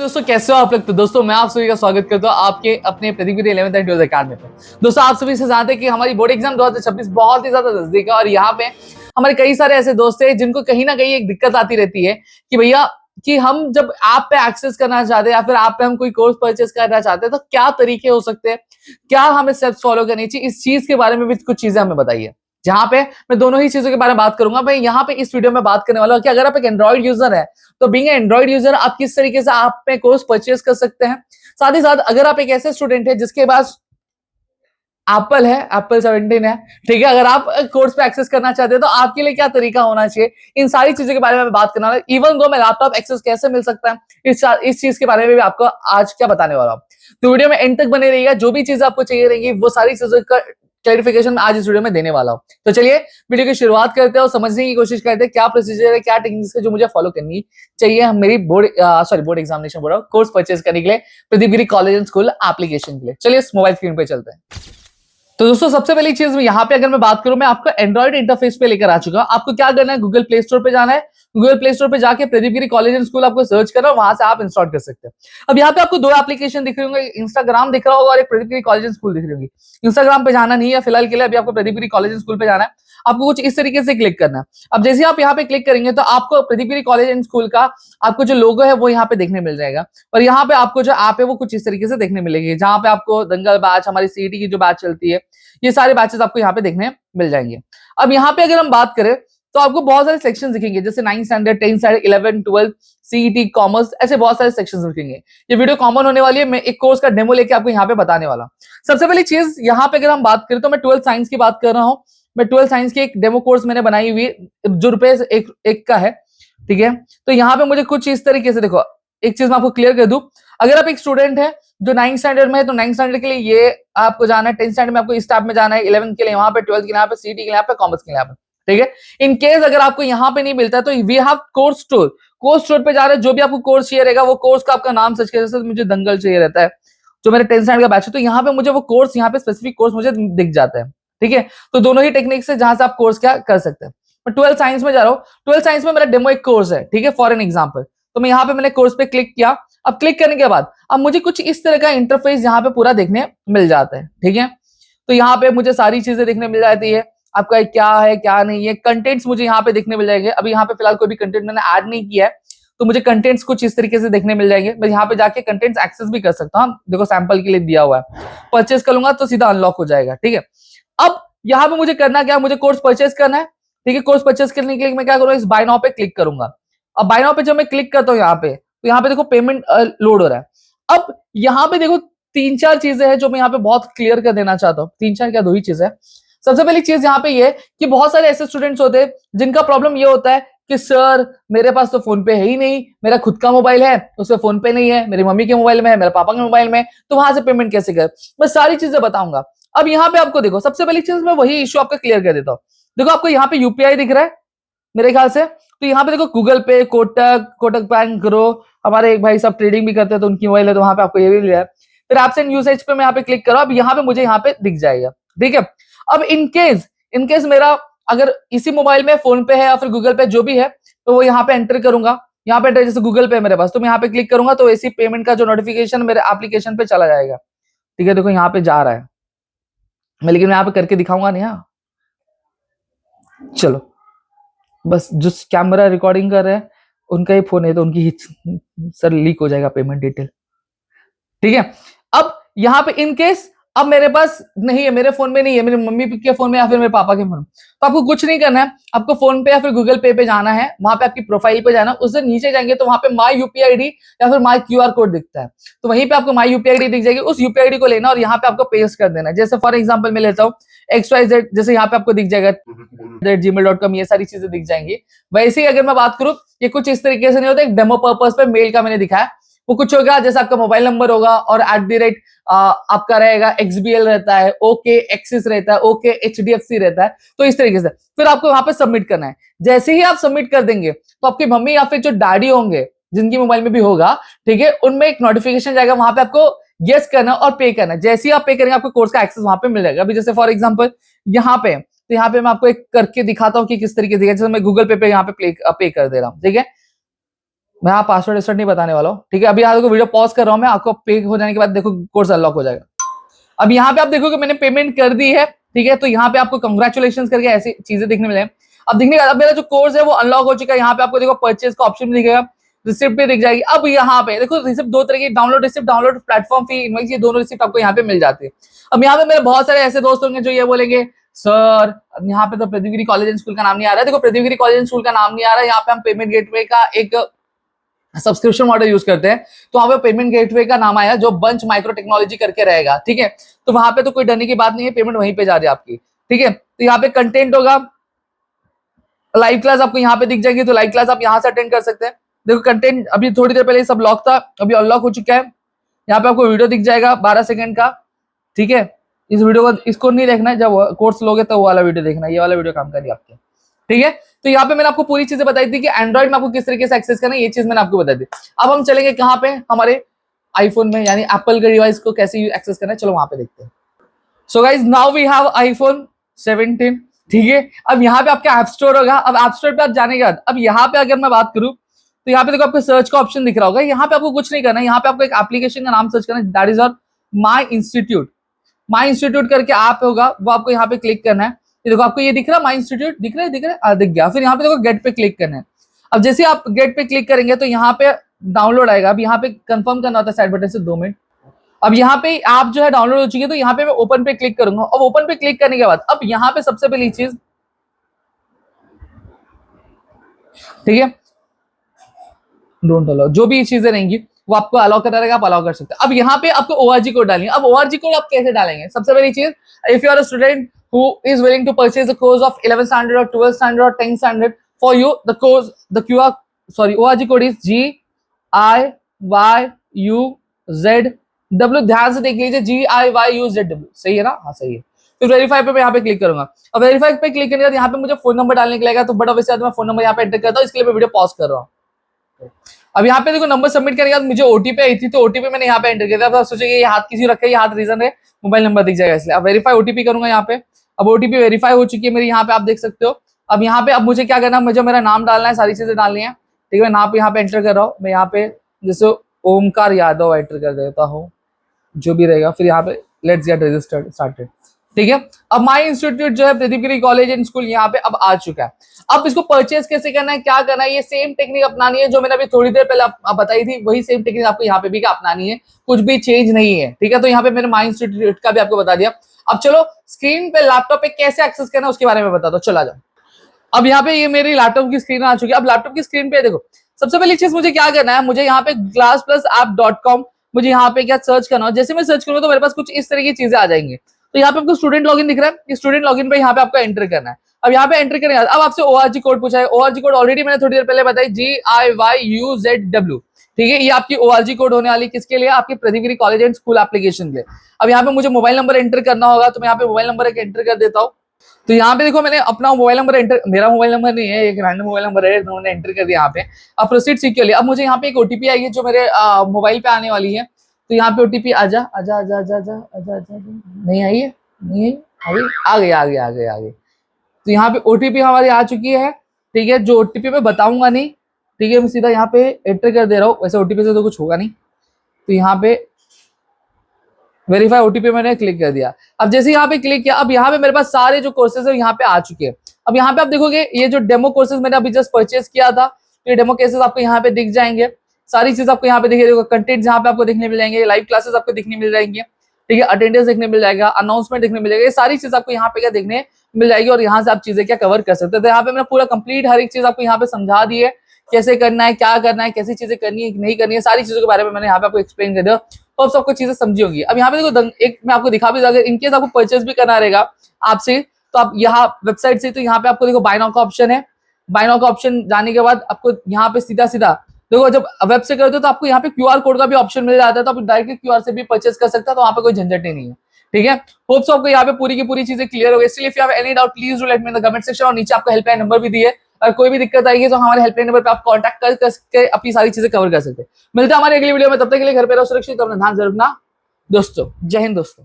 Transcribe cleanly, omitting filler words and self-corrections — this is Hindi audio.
दोस्तों कैसे हो आप लोग। तो दोस्तों मैं आप सभी का स्वागत करता हूँ आपके अपने Pradeep 11th and 12th academy पे। दोस्तों आप सभी से जानते हैं कि हमारी बोर्ड एग्जाम 2026 बहुत ही ज्यादा नजदीक है और यहाँ पे हमारे कई सारे ऐसे दोस्त हैं जिनको कहीं ना कहीं एक दिक्कत आती रहती है कि भैया कि हम जब ऐप पे एक्सेस करना चाहते हैं या फिर ऐप पे हम कोई कोर्स परचेस करना चाहते हैं तो क्या तरीके हो सकते हैं, क्या हमें स्टेप्स फॉलो करनी चाहिए, इस चीज के बारे में भी कुछ चीजें हमें बताइए। जहां पे मैं दोनों ही चीजों के बारे में बात करूंगा। मैं यहाँ पे इस वीडियो में बात करने वाला हूँ कि अगर आप एक एंड्रॉइड यूजर है तो बीइंग एंड्रॉइड यूजर आप किस तरीके से आप में कोर्स परचेस कर सकते हैं। साथ ही साथ अगर आप एक ऐसे स्टूडेंट है जिसके पास एप्पल है, एप्पल 17 है, ठीक है, अगर आप कोर्स पे एक्सेस करना चाहते हैं तो आपके लिए क्या तरीका होना चाहिए, इन सारी चीजों के बारे में बात करना है। इवन दो मैं लैपटॉप एक्सेस कैसे मिल सकता है इस चीज के बारे में भी आपको आज क्या बताने वाला हूं। तो वीडियो में एंड तक बने रहिएगा, जो भी चीज आपको चाहिए रहेगी वो सारी चीजों का क्लैरिफिकेशन आज इस वीडियो में देने वाला हूं। तो चलिए वीडियो की शुरुआत करते हैं और समझने की कोशिश करते हैं क्या प्रोसीजर है, क्या टेक्निक्स है जो मुझे फॉलो करनी चाहिए हम मेरी बोर्ड एग्जामिनेशन बोल रहा हूं, कोर्स परचेज करने के लिए प्रदीप गिरी कॉलेज एंड स्कूल एप्लीकेशन के लिए। चलिए इस मोबाइल स्क्रीन पे चलते हैं। तो दोस्तों सबसे पहली चीज यहाँ पे अगर मैं बात करूं, मैं आपको एंड्रॉइड इंटरफेस पे लेकर आ चुका हूं। आपको क्या करना है, गूगल प्ले स्टोर पे जाना है। गूगल प्ले स्टोर पे जाके प्रदीप गिरी कॉलेज एंड स्कूल आपको सर्च करना है, वहां से आप इंस्टॉल कर सकते हैं। अब यहाँ पे आपको दो एप्लीकेशन दिख रहे होंगे, इंस्टाग्राम दिख रहा होगा और एक प्रदीप गिरी कॉलेज एंड स्कूल दिख रही होगी। इंस्टाग्राम पे जाना नहीं है फिलहाल के लिए, अभी आपको प्रदीप गिरी कॉलेज एंड स्कूल पे जाना है। आपको कुछ इस तरीके से क्लिक करना है। अब जैसे आप यहाँ पे क्लिक करेंगे तो आपको प्रदीप गिरी कॉलेज एंड स्कूल का आपको जो लोगो है वो यहाँ पे देखने मिल जाएगा और यहाँ पे आपको जो ऐप है वो कुछ इस तरीके से देखने मिलेगी, जहां पे आपको दंगल बैच, हमारी सीईटी की जो बैच चलती है, ये सारे बैचेस आपको यहाँ पे देखने मिल जाएंगे। अब यहाँ पे अगर हम बात करें तो आपको बहुत सारे सेक्शन दिखेंगे, जैसे 9th standard, 10th standard, 11th, 12th, CET, commerce, ऐसे बहुत सारे सेक्शंस दिखेंगे। ये वीडियो कॉमन होने वाली है, मैं एक कोर्स का डेमो लेके आपको यहाँ पे बताने वाला हूं। सबसे पहली चीज यहाँ पे अगर हम बात करें तो मैं 12th साइंस की बात कर रहा हूँ। मैं 12th साइंस की एक डेमो कोर्स मैंने बनाई हुई है जो रुपए एक का है, ठीक है। तो यहाँ पे मुझे कुछ इस तरीके से देखो, एक चीज मैं आपको क्लियर कर दूं, अगर आप एक स्टूडेंट है जो 9th स्टैंडर्ड में है तो 9th स्टैंडर्ड के लिए ये आपको जाना है, 10th स्टैंडर्ड में आपको इस टैब में जाना है, 11th के लिए यहाँ पे, 12th के लिए यहाँ पे, सीटी के लिए यहाँ पे, कॉमर्स के लिए यहाँ पे, ठीक है। इन केस अगर आपको यहाँ पे नहीं मिलता तो we have course store. Course store पे जा रहे हैं, जो भी आपको कोर्स चाहिए रहेगा वो कोर्स का आपका नाम सर्च कर, जैसे मुझे दंगल चाहिए रहता है जो मेरे 10th स्टैंडर्ड का बैच है, तो यहाँ पे मुझे वो कोर्स, यहाँ पे स्पेसिफिक कोर्स मुझे दिख जाता है, ठीक है। तो दोनों ही टेक्निक से जहां से आप कोर्स क्या कर सकते हैं। मैं 12th साइंस में जा रहा हूँ, 12th साइंस में मेरा डेमो एक कोर्स है, ठीक है, फॉर एन एग्जाम्पल। तो मैं यहाँ पे मैंने कोर्स पे क्लिक किया। अब क्लिक करने के बाद अब मुझे कुछ इस तरह का इंटरफेस यहाँ पे पूरा देखने मिल जाता है, ठीक है। तो यहाँ पे मुझे सारी चीजें देखने मिल जाती है, आपका क्या है क्या नहीं है, कंटेंट्स मुझे यहाँ पे देखने मिल जाएंगे। अभी यहाँ पे फिलहाल कोई भी कंटेंट मैंने ऐड नहीं किया है तो मुझे कंटेंट्स कुछ इस तरीके से देखने मिल जाएंगे। मैं यहाँ पे जाके कंटेंट्स एक्सेस भी कर सकता हूँ, देखो सैंपल के लिए दिया हुआ है। परचेस कर लूंगा तो सीधा अनलॉक हो जाएगा, ठीक है। अब यहाँ पे मुझे करना क्या, मुझे कोर्स परचेस करना है, ठीक है। कोर्स परचेस करने के लिए मैं क्या करूंगा, इस बाय नाउ पे क्लिक करूंगा। अब बाय नाउ पे जब मैं क्लिक करता हूँ यहाँ पे, तो यहाँ पे देखो पेमेंट लोड हो रहा है। अब यहाँ पे देखो तीन चार चीजें हैं जो मैं यहाँ पे बहुत क्लियर कर देना चाहता हूँ, तीन चार क्या दो ही चीजें है। सबसे पहली चीज यहाँ पे ये कि बहुत सारे ऐसे स्टूडेंट्स होते हैं जिनका प्रॉब्लम ये होता है कि सर मेरे पास तो फोन पे है ही नहीं, मेरा खुद का मोबाइल है उसमें फोन पे नहीं है, मेरी मम्मी के मोबाइल में है, मेरे पापा के मोबाइल में, तो वहां से पेमेंट कैसे कर। मैं सारी चीजें बताऊंगा। अब यहाँ पे आपको देखो, सबसे पहली चीज मैं वही इश्यू आपका क्लियर कर देता हूँ। देखो आपको यहाँ पे यूपीआई दिख रहा है मेरे ख्याल से, तो यहाँ पे देखो गूगल पे, कोटक बैंक, ग्रो, हमारे एक भाई साहब ट्रेडिंग भी करते हैं तो उनकी मोबाइल है, तो वहां पे आपको ये भी लिया है। फिर एप्स एंड यूसेज पे मैं यहाँ पे क्लिक करो, अब यहाँ पे मुझे यहाँ पे दिख जाएगा, ठीक है। अब इनकेस मेरा अगर इसी मोबाइल में फोन पे है या फिर गूगल पे जो भी है तो वो यहाँ पे एंटर करूंगा। यहाँ पे जैसे गूगल पे मेरे पास, तो मैं यहाँ पे क्लिक करूंगा तो ऐसी पेमेंट का जो नोटिफिकेशन मेरे एप्लीकेशन पे चला जाएगा, ठीक है। देखो यहाँ पे जा रहा है मैं, लेकिन मैं यहाँ पे करके दिखाऊंगा नहीं। हाँ चलो, बस जो कैमरा रिकॉर्डिंग कर रहे हैं उनका ही फोन है तो उनकी ही सर लीक हो जाएगा पेमेंट डिटेल, ठीक है। अब यहाँ पे इनकेस अब मेरे पास नहीं है, मेरे फोन में नहीं है, मेरे मम्मी के फोन में या फिर मेरे पापा के फोन में, तो आपको कुछ नहीं करना है, आपको फोन पे या फिर गूगल पे जाना है, वहां पे आपकी प्रोफाइल पे जाना, उससे नीचे जाएंगे तो वहां पे माई यूपीआई आईडी या फिर माई क्यूआर कोड दिखता है, तो वहीं पे आपको माई यूपीआई आईडी दिख जाएगी, उस यूपीआई आईडी को लेना और यहाँ पे आपको पेस्ट कर देना है। जैसे फॉर एग्जाम्पल मैं लेता हूँ XYZ, जैसे यहाँ पे आपको दिख जाएगा gmail.com, ये सारी चीजें दिख जाएंगी। वैसे ही अगर मैं बात करूं, ये कुछ इस तरीके से नहीं होता, एक डेमो पर्पस पे मेल का मैंने दिखाया, वो कुछ होगा जैसे आपका मोबाइल नंबर होगा और @ आपका रहेगा XBL रहता है, ओके एक्सिस रहता है, ओके HDFC रहता है, तो इस तरीके से फिर आपको वहां पे सबमिट करना है। जैसे ही आप सबमिट कर देंगे तो आपकी मम्मी या फिर जो डैडी होंगे जिनकी मोबाइल में भी होगा, ठीक है, उनमें एक नोटिफिकेशन जाएगा, वहां पे आपको यस करना और पे करना। जैसे ही आप पे करेंगे आपको कोर्स का एक्सेस वहां पे मिल जाएगा। अभी जैसे फॉर एग्जांपल यहाँ पे, तो यहाँ पे मैं आपको एक करके दिखाता हूँ कि किस तरीके से, जैसे मैं गूगल पे यहाँ पे पे कर दे रहा हूँ, ठीक है। मैं यहाँ पासवर्ड रिसेट नहीं बताने वाला हूँ, ठीक है। अभी यहाँ देखो वीडियो पॉज कर रहा हूँ मैं, आपको पे हो जाने के बाद देखो कोर्स अनलॉक हो जाएगा। अब यहाँ पे आप देखो कि मैंने पेमेंट कर दी है, ठीक है। तो यहाँ पे आपको कंग्रेचुलेशन करके ऐसी चीजें दिखने मिले। अब दिखने अब मेरा जो कोर्स है वो अनलॉक हो चुका है। यहाँ पे आपको देखो परचेज का ऑप्शन दिखेगा, रिसिप्ट भी दिख जाएगी। अब यहाँ पे देखो रिसिप्ट दो तरह की, download receipt, download platform fee, invoice, ये दोनों रिसिप्ट आपको यहाँ पे मिल जाती है। अब यहाँ पे मेरे बहुत सारे ऐसे दोस्त होंगे जो ये बोलेंगे सर यहाँ पे तो प्रदीपगिरी कॉलेज एंड स्कूल का नाम नहीं आ रहा है। देखो प्रदीपगिरी कॉलेज एंड स्कूल का नाम नहीं आ रहा है, यहाँ पे हम पेमेंट गेटवे का एक सब्सक्रिप्शन मॉडल यूज करते हैं, तो वहां पे पेमेंट गेटवे का नाम आया जो बंच माइक्रो टेक्नोलॉजी करके रहेगा, ठीक है। तो वहां पे तो कोई डरने की बात नहीं है, पेमेंट वहीं पे जा रही है आपकी, ठीक है। तो यहाँ पे कंटेंट होगा, लाइव क्लास आपको यहाँ पे दिख जाएगी, तो लाइव क्लास आप यहाँ से अटेंड कर सकते हैं। देखो कंटेंट अभी थोड़ी देर पहले सब लॉक था, अभी अनलॉक हो चुका है। यहाँ पे आपको वीडियो दिख जाएगा 12 सेकंड का, ठीक है। इस वीडियो को इसको नहीं देखना है, जब कोर्स लोगे तो वो वाला वीडियो देखना है, ये वाला वीडियो काम करिए आपके, ठीक है। तो यहाँ पे मैंने आपको पूरी चीजें बताई थी कि एंड्रॉइड में आपको किस तरीके से एक्सेस करना है, ये चीज मैंने आपको बता दी। अब हम चलेंगे कहाँ पे, हमारे आईफोन में, यानी एप्पल के डिवाइस को कैसे एक्सेस करना है, चलो वहां पे देखते हैं। So guys now we have iPhone 17, ठीक है। अब यहाँ पे आपका ऐप स्टोर होगा। अब ऐप स्टोर पे आप जाने के बाद अब यहाँ पे अगर मैं बात करूँ तो यहाँ पे देखो आपको सर्च का ऑप्शन दिख रहा होगा। यहाँ पे आपको कुछ नहीं करना है, यहाँ पे आपको एक एप्लीकेशन का नाम सर्च करना है, that is on my institute. My institute करके ऐप होगा, वो आपको यहाँ पे क्लिक करना है। ये देखो आपको ये दिख रहा है, माई इंस्टीट्यूट दिख रहा है, दिख गया। फिर यहाँ पे देखो गेट पे क्लिक करना है। अब जैसे आप गेट पे क्लिक करेंगे तो यहाँ पे डाउनलोड आएगा। अब यहाँ पे कंफर्म करना होता है साइड बटन से 2 मिनट। अब यहाँ पे ऐप जो है डाउनलोड हो चुकी है, तो यहाँ पे मैं ओपन पे क्लिक करूंगा। अब ओपन पे क्लिक करने के बाद अब यहाँ पे सबसे पहली चीज, ठीक है, डोंट अलाउ, जो भी चीजें रहेंगी वो आपको अलाउ करना रहेगा, आप अलाउ कर सकते हैं। अब यहाँ पे आपको ORG कोड डालनी है। अब ORG कोड आप कैसे डालेंगे, सबसे पहली चीज, if you are a student who is willing to purchase the course of 11th standard or 12th standard or 10th standard, for you the course, the QR, sorry, ORG code is GIYUZW। ध्यान से देख लीजिए, GIYUZW, सही है ना? हाँ सही है। फिर वेरीफाई पे मैं यहाँ पे क्लिक करूंगा। अब वेरीफाई पे क्लिक करने के बाद यहाँ पे मुझे फोन नंबर डालने के लिए, तो बड़ा वैसे मैं फोन नंबर यहाँ पे एंटर करता हूँ, इसके लिए मैं वीडियो पॉज कर रहा हूँ। अब यहाँ पे देखो नंबर सबमिट करने के बाद मुझे OTP आई थी, तो OTP मैंने यहाँ पे एंटर किया था। सोचेंगे ये हाथ किसी रखा है, ये हाथ रीजन है, मोबाइल नंबर दिख जाएगा इसलिए। अब वेरीफाई OTP करूंगा यहाँ पे। अब OTP वेरीफाई हो चुकी है मेरी, यहाँ पे आप देख सकते हो। अब यहाँ पे अब मुझे क्या करना है, मुझे मेरा नाम डालना है, सारी चीजें डालनी है, ठीक है। नाम यहाँ पे एंटर कर रहा हूँ मैं, यहाँ पे जैसे ओमकार यादव एंटर कर देता हूँ, जो भी रहेगा। फिर यहाँ पे लेट्स गेट रजिस्टर्ड स्टार्टेड, ठीक है। अब माई इंस्टीट्यूट जो है प्रदीपगिरी कॉलेज एंड स्कूल यहाँ पे अब आ चुका है। अब इसको परचेज कैसे करना है, क्या करना है, ये सेम टेक्निक अपनानी है जो मैंने अभी थोड़ी देर पहले आप बताई थी, वही सेम टेक्निक आपको यहाँ पे भी अपनानी है, कुछ भी चेंज नहीं है, ठीक है। तो यहाँ पे मैंने माई इंस्टीट्यूट का भी आपको बता दिया। अब चलो स्क्रीन पे लैपटॉप पे कैसे एक्सेस करना है उसके बारे में बता दो, चला जाओ। अब यहाँ पे ये मेरी लैपटॉप की स्क्रीन आ चुकी है। अब लैपटॉप की स्क्रीन पे देखो, सबसे पहली चीज मुझे क्या करना है, मुझे यहाँ पे classplasapp.com मुझे यहाँ पे क्या सर्च करना है। जैसे मैं सर्च करूंगा तो मेरे पास कुछ इस तरह की चीजें आ जाएंगी। तो यहाँ पे आपको स्टूडेंट लॉगिन दिख रहा है, स्टूडेंट लॉगिन पे यहाँ पे आपको एंटर करना है। अब यहाँ पे एंटर करने अब आपसे ORG कोड पूछा है। ORG कोड ऑलरेडी मैंने थोड़ी देर पहले बताई, GIYUZW, ठीक है। ये आपकी ORG कोड होने वाली किसके लिए, आपके प्रदीपगिरी कॉलेज एंड स्कूल एप्लीकेशन के लिए। अब यहाँ पे मुझे मोबाइल नंबर एंटर करना होगा, तो मैं यहाँ पे मोबाइल नंबर एक एंटर कर देता हूँ। तो यहाँ पे देखो मैंने अपना मोबाइल नंबर एंटर, मेरा मोबाइल नंबर नहीं है, एक रैंडम मोबाइल नंबर है, उन्होंने एंटर कर दिया यहाँ पे। अब प्रोसीड सिक्योरली। अब मुझे यहाँ पे एक OTP आई है जो मेरे मोबाइल पे आने वाली है। तो यहाँ पे OTP आजा आजा आजा आजा आजा आजा आजा, नहीं आई है, नहीं आई, आ गई आ गई आ गई आ गई। तो यहाँ पे OTP हमारी आ चुकी है, ठीक है। जो OTP मैं बताऊंगा नहीं, ठीक है, मैं सीधा यहाँ पे एंटर कर दे रहा हूँ। वैसे OTP से तो कुछ होगा नहीं, तो यहाँ पे वेरीफाई OTP मैंने क्लिक कर दिया। अब जैसे यहाँ पे क्लिक किया, अब यहाँ पे मेरे पास सारे जो कोर्सेज है यहाँ पे आ चुके हैं। अब यहाँ पे आप देखोगे ये जो डेमो कोर्सेज मैंने अभी जस्ट परचेज किया था, तो ये डेमो कोर्सेज आपको यहाँ पे दिख जाएंगे। सारी चीज आपको यहाँ पे दिखेगा, कंटेंट यहाँ पे आपको देखने मिल जाएंगे, लाइव क्लासेस आपको देखने मिल जाएंगे, ठीक है, अटेंडेंस देखने मिल जाएगा, अनाउंसमेंट देखने मिल जाएगा, ये सारी चीज आपको यहाँ पे क्या देखने मिल जाएगी। और यहाँ से आप चीजें क्या कवर कर सकते हैं। तो यहाँ पे मैंने पूरा कंप्लीट हर एक चीज आपको यहाँ पे समझा दी है, कैसे करना है, क्या करना है, कैसी चीजें करनी है नहीं करनी है, सारी चीजों के बारे में मैंने यहाँ पे आपको एक्सप्लेन कर दिया, तो अब सबको चीजें समझी होंगी। अब यहाँ पे देखो एक मैं आपको दिखा भी, अगर इनकेस आपको परचेज भी करना रहेगा आपसे, तो आप यहाँ वेबसाइट से, तो यहाँ पे आपको देखो बाय नाउ का ऑप्शन है। बाय नाउ का ऑप्शन जाने के बाद आपको यहाँ पे सीधा सीधा देखो, जब वेब से करते हो तो आपको यहाँ पे QR कोड का भी ऑप्शन मिल जाता है, तो आप डायरेक्टली QR से भी परचेज कर सकते हैं, तो वहाँ पे कोई झंझट ही नहीं है, ठीक है। होप सो आपको यहाँ पे पूरी की पूरी चीजें क्लियर हो गई। Still if you have any doubt please do let me in the comment section, और नीचे आपका हेल्पलाइन नंबर भी दिए, अगर कोई भी दिक्कत आएगी तो हमारे हेल्पलाइन नंबर पे आप कांटेक्ट कर सकते हैं, अपनी सारी चीजें कवर कर सकते हैं। मिलते हैं हमारे अगली वीडियो में, तब तक के लिए घर पे रहो सुरक्षित, अपना ध्यान जरूर रखना दोस्तों। जय हिंद दोस्तों।